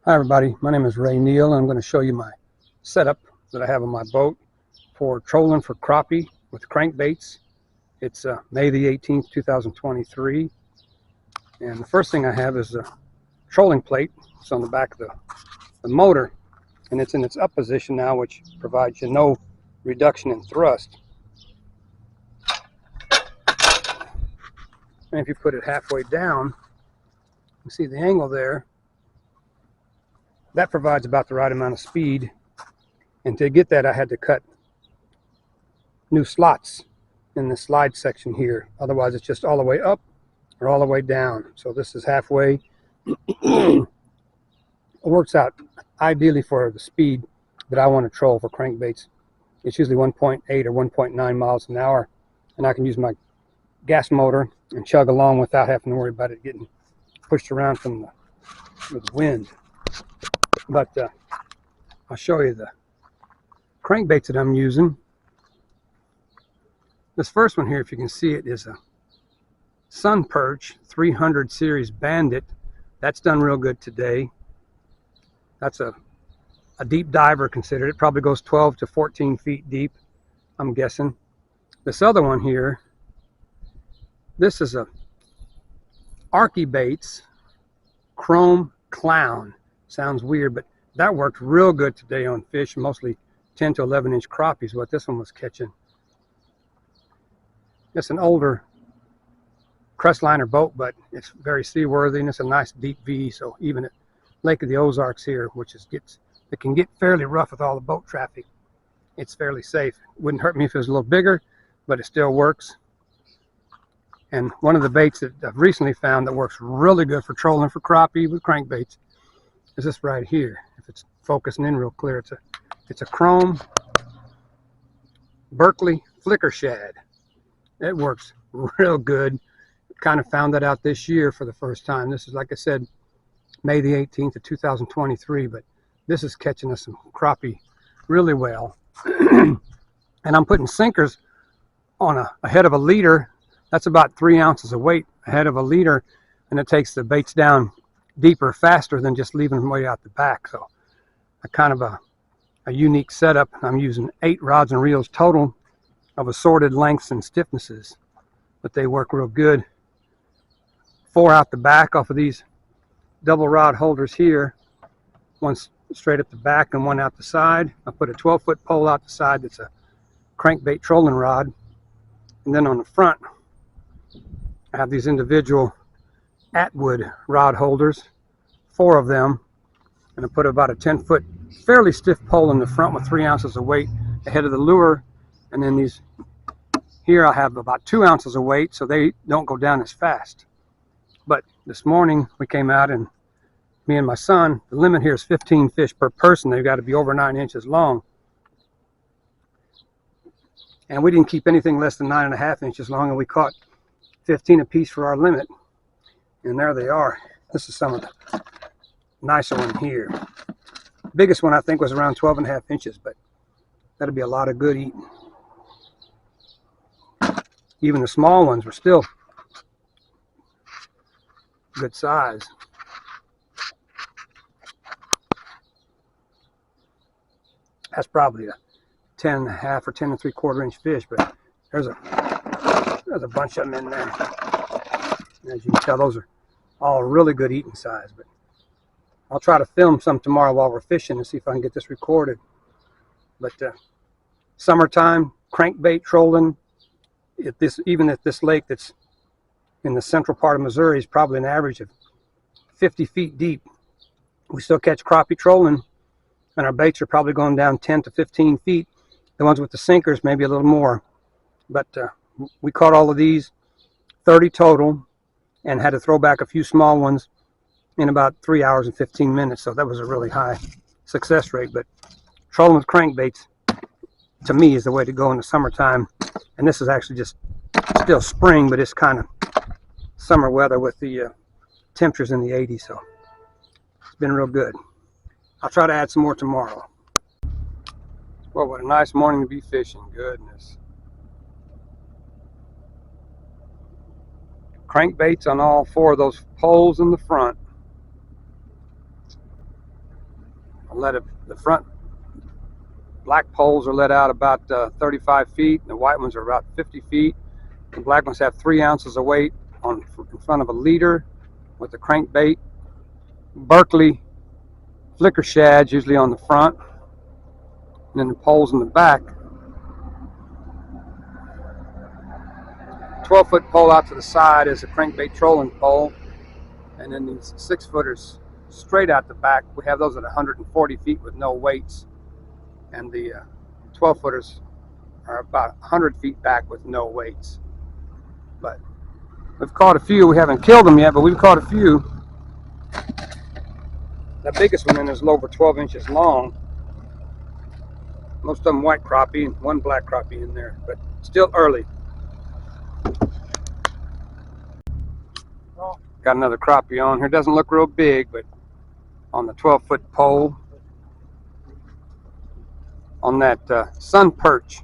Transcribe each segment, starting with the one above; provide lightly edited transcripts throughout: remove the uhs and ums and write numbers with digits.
Hi everybody, my name is Ray Neal and I'm going to show you my setup that I have on my boat for trolling for crappie with crankbaits. It's May the 18th, 2023, and the first thing I have is a trolling plate. It's on the back of the motor, and it's in its up position now, which provides you no reduction in thrust. And if you put it halfway down, you see the angle there. That provides about the right amount of speed, and to get that I had to cut new slots in the slide section here. Otherwise it's just all the way up or all the way down. So this is halfway. It works out ideally for the speed that I want to troll for crankbaits. It's usually 1.8 or 1.9 miles an hour, and I can use my gas motor and chug along without having to worry about it getting pushed around from the wind. But I'll show you the crankbaits that I'm using. This first one here, if you can see it, is a Sun Perch 300 series Bandit. That's done real good today. That's a deep diver considered. It probably goes 12 to 14 feet deep, I'm guessing. This other one here, this is a Baits Chrome Clown. Sounds weird, but that worked real good today on fish, mostly 10 to 11 inch crappies, what this one was catching. It's an older crestliner boat, but it's very seaworthy, and it's a nice deep V, so even at Lake of the Ozarks here, which is it can get fairly rough with all the boat traffic, it's fairly safe. Wouldn't hurt me if it was a little bigger, but it still works. And one of the baits that I've recently found that works really good for trolling for crappie with crankbaits is this right here. If it's focusing in real clear, it's a chrome Berkeley flicker shad. It works real good. Kind of found that out this year for the first time. This is, like I said, May the 18th of 2023, but this is catching us some crappie really well. And I'm putting sinkers on a head of a leader. That's about 3 ounces of weight a head of a leader, and it takes the baits down deeper faster than just leaving them way out the back. So a kind of a unique setup. I'm using 8 rods and reels total of assorted lengths and stiffnesses, but they work real good. 4 out the back off of these double rod holders here, one straight up the back and one out the side. I put a 12-foot pole out the side that's a crankbait trolling rod, and then on the front I have these individual Atwood rod holders, 4 of them, and I put about a 10-foot fairly stiff pole in the front with 3 ounces of weight ahead of the lure. And then these here I have about 2 ounces of weight, so they don't go down as fast. But this morning we came out, and me and my son, the limit here is 15 fish per person. They've got to be over 9 inches long. And we didn't keep anything less than 9.5 inches long, and we caught 15 apiece for our limit. And there they are. This is some of the nicer one here. Biggest one I think was around 12.5 inches, but that'll be a lot of good eating. Even the small ones were still good size. That's probably a 10.5 or 10 3/4 inch fish, but there's a bunch of them in there. As you can tell, those are all really good eating size. But I'll try to film some tomorrow while we're fishing and see if I can get this recorded. But summertime crankbait trolling, even at this lake that's in the central part of Missouri, is probably an average of 50 feet deep. We still catch crappie trolling, and our baits are probably going down 10 to 15 feet. The ones with the sinkers maybe a little more. But we caught all of these, 30 total, and had to throw back a few small ones in about 3 hours and 15 minutes. So that was a really high success rate. But trolling with crankbaits, to me, is the way to go in the summertime. And this is actually just still spring, but it's kind of summer weather with the temperatures in the 80s. So it's been real good. I'll try to add some more tomorrow. Well, what a nice morning to be fishing. Goodness. Crankbaits on all 4 of those poles in the front. The front black poles are let out about 35 feet. The white ones are about 50 feet. The black ones have 3 ounces of weight in front of a leader with the crankbait. Berkeley flicker shads usually on the front, and then the poles in the back. 12-foot pole out to the side is a crankbait trolling pole, and then these 6-footers straight out the back. We have those at 140 feet with no weights, and the 12-footers are about 100 feet back with no weights. But we've caught a few. We haven't killed them yet, but we've caught a few. The biggest one is over 12 inches long. Most of them white crappie and 1 black crappie in there, but still early. Got another crappie on here. Doesn't look real big, but on the 12-foot pole on that sun perch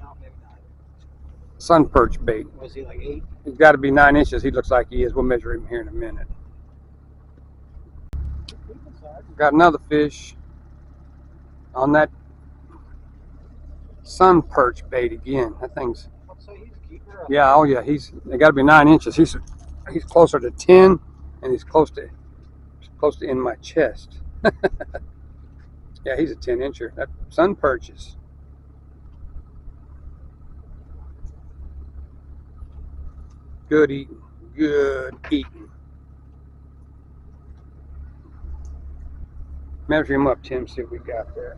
bait. Was he like 8? He's got to be 9 inches. He looks like he is. We'll measure him here in a minute. Got another fish on that sun perch bait again. That thing's, yeah, oh yeah, they got to be 9 inches. He's closer to 10, and he's close to in my chest. Yeah, he's a 10-incher. That sun perches. Good eating. Good eating. Measure him up, Tim, see what we got there.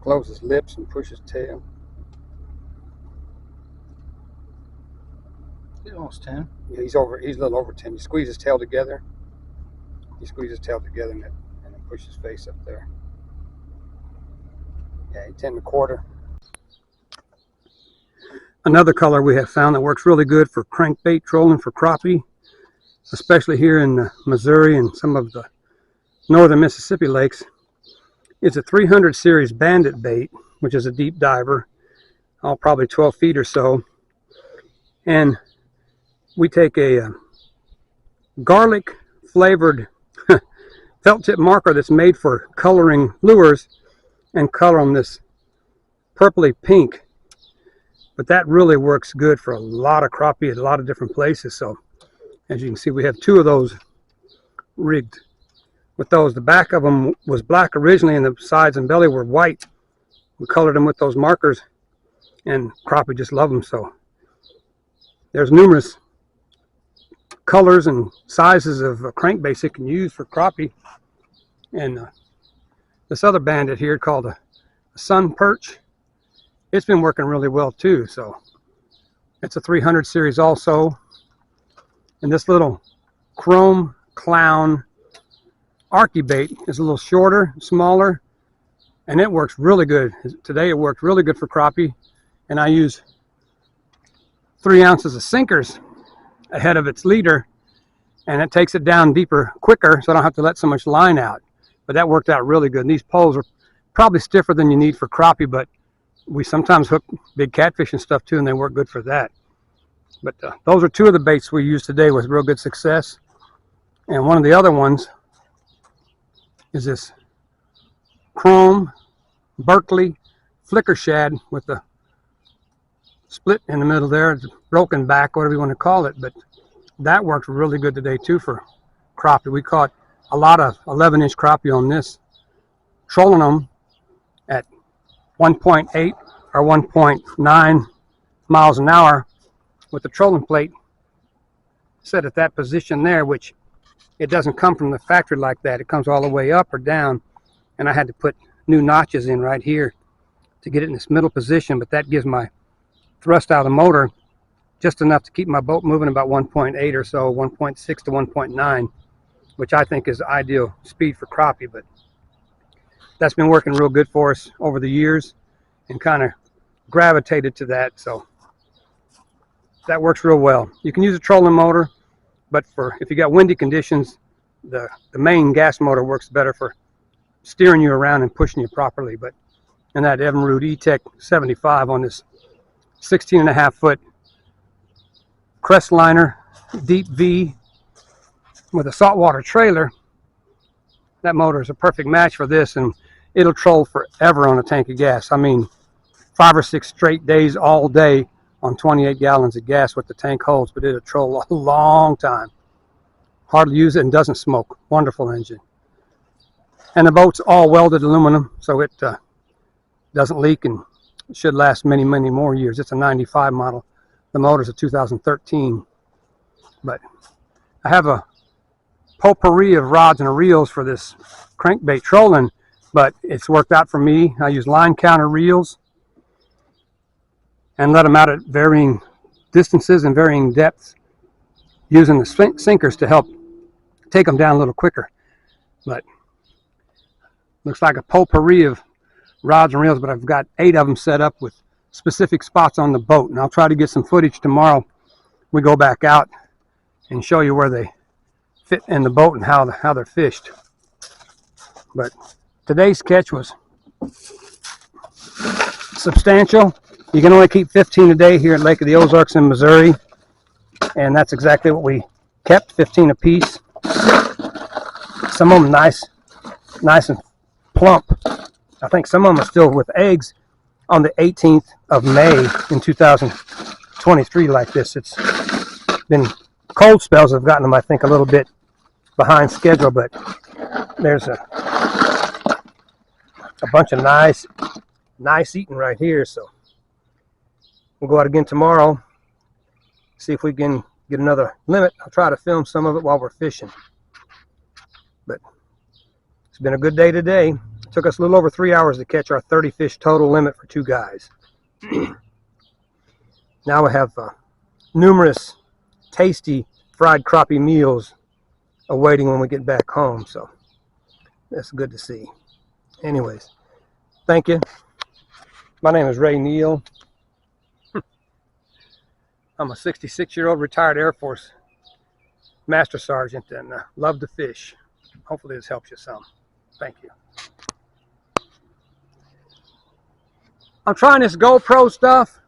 Close his lips and push his tail. He's almost 10. Yeah, he's a little over 10. You squeeze his tail together. You squeeze his tail together and then push his face up there. Yeah, 10 1/4. Another color we have found that works really good for crankbait trolling for crappie, especially here in Missouri and some of the northern Mississippi lakes. It's a 300 series bandit bait, which is a deep diver, probably 12 feet or so. And we take a garlic flavored felt tip marker that's made for coloring lures and color them this purpley pink. But that really works good for a lot of crappie at a lot of different places. So as you can see, we have 2 of those rigged with those. The back of them was black originally and the sides and belly were white. We colored them with those markers, and crappie just love them. So there's numerous colors and sizes of crankbaits you can use for crappie. And this other bandit here called a sun perch, it's been working really well too. So it's a 300 series also. And this little chrome clown arky bait is a little shorter, smaller, and it works really good. Today it worked really good for crappie, and I use 3 ounces of sinkers ahead of its leader, and it takes it down deeper quicker, so I don't have to let so much line out. But that worked out really good. And these poles are probably stiffer than you need for crappie, but we sometimes hook big catfish and stuff too, and they work good for that. But those are 2 of the baits we used today with real good success. And one of the other ones is this chrome Berkeley flicker shad with the split in the middle there. It's broken back, whatever you want to call it. But that worked really good today too for crappie. We caught a lot of 11-inch crappie on this, trolling them at 1.8 or 1.9 miles an hour with the trolling plate set at that position there, which it doesn't come from the factory like that. It comes all the way up or down, and I had to put new notches in right here to get it in this middle position, but that gives my thrust out of the motor just enough to keep my boat moving about 1.8 or so, 1.6 to 1.9, which I think is ideal speed for crappie. But that's been working real good for us over the years and kind of gravitated to that. So that works real well. You can use a trolling motor, but if you got windy conditions, the main gas motor works better for steering you around and pushing you properly. But in that Evinrude E-Tech 75 on this 16.5-foot Crestliner Deep V with a saltwater trailer. That motor is a perfect match for this, and it'll troll forever on a tank of gas. I mean, 5 or 6 straight days all day on 28 gallons of gas what the tank holds, but it'll troll a long time. Hardly use it and doesn't smoke. Wonderful engine. And the boat's all welded aluminum, so it doesn't leak and should last many, many more years. It's a 95 model. The motor's a 2013. But I have a potpourri of rods and reels for this crankbait trolling, but it's worked out for me. I use line counter reels and let them out at varying distances and varying depths, using the sinkers to help take them down a little quicker. But looks like a potpourri of rods and reels, but I've got 8 of them set up with specific spots on the boat, and I'll try to get some footage tomorrow. We go back out and show you where they fit in the boat and how they're fished. But today's catch was substantial. You can only keep 15 a day here at Lake of the Ozarks in Missouri, and that's exactly what we kept, 15 apiece. Some of them nice and plump. I think some of them are still with eggs on the 18th of May in 2023 like this. It's been cold spells have gotten them, I think, a little bit behind schedule, but there's a bunch of nice eating right here. So we'll go out again tomorrow, see if we can get another limit. I'll try to film some of it while we're fishing. But it's been a good day today. It took us a little over 3 hours to catch our 30 fish total limit for 2 guys. Now we have numerous tasty fried crappie meals awaiting when we get back home, so that's good to see. Anyways, thank you. My name is Ray Neal. I'm a 66-year-old retired Air Force Master Sergeant and love to fish. Hopefully this helps you some. Thank you. I'm trying this GoPro stuff.